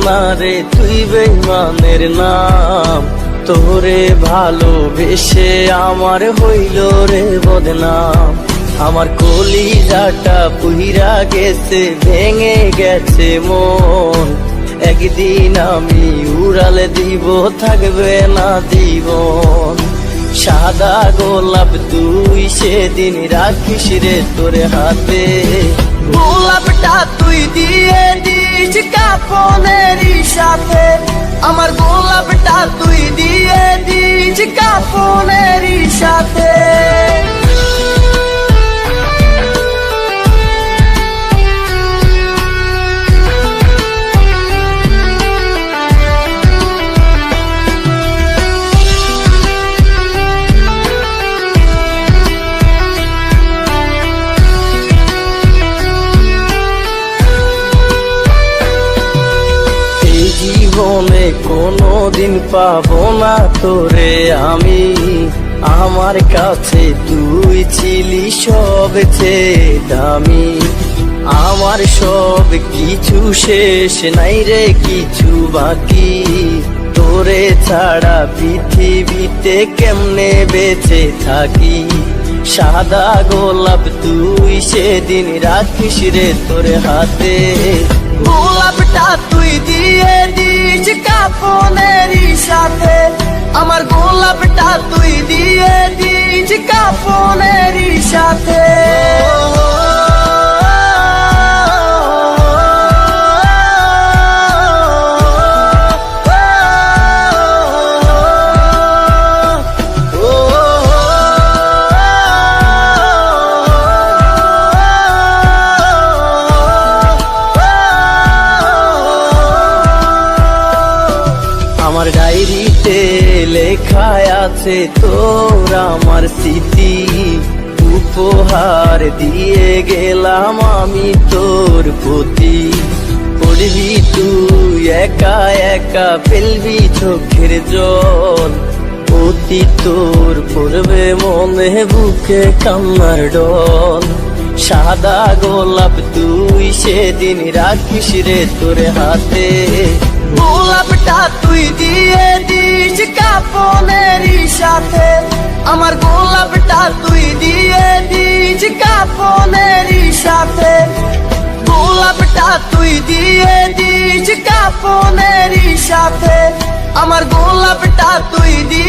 না রে তুই বেঈমানের নাম, তোরে ভালোবেসে আমার হইল রে বদনাম। আমার কলিজাটা পুইরা গেছে, ভেঙে গেছে মন, একদিন আমি উড়ালে দিব, থাকবে না জীবন। সাদা গোলাপ তুই সেদিন রাখিস রে তোর হাতে, গোলাপটা তুই দিয়ে দিস কাফনেরই সাথে, আমার গোলাপটা তুই দিয়ে দিস কাফনেরই সাথে। জীবনে কোনোদিন পাবো না তোরে আমি, আমার কাছে তুই ছিলি সবচেয়ে দামি। আমার সব কিছু শেষ, নাই রে কিছু বাকি, তোরে ছাড়া পৃথিবীতে কেমনে বেঁচে থাকি। সাদা গোলাপ তুই সেদিন রাখিস রে তোর হাতে, গোলাপটা তুই দিয়ে দিস কাফনেরই সাথে, আমার গোলাপটা তুই দিয়ে দিস কাফনেরই সাথে। আমার ডায়েরিতে লেখা আছে তোর আমার স্মৃতি, উপহার দিয়ে গেলাম আমি তোর প্রতি। পড়বি তুই একা একা, ফেলবি চোখের জল, অতি তোর পড়বে মনে বুকে কান্নার ডল। সাদা গোলাপ তুই সেদিন রাখিস রে তোর হাতে, গোলাপটা তুই দিয়ে দিস কাফনেরই সাথে, আমার গোলাপটা তুই দিয়ে দিস কাফনেরই সাথে, গোলাপটা তুই দিয়ে দিস কাফনেরই সাথে, আমার গোলাপটা তুই দিয়ে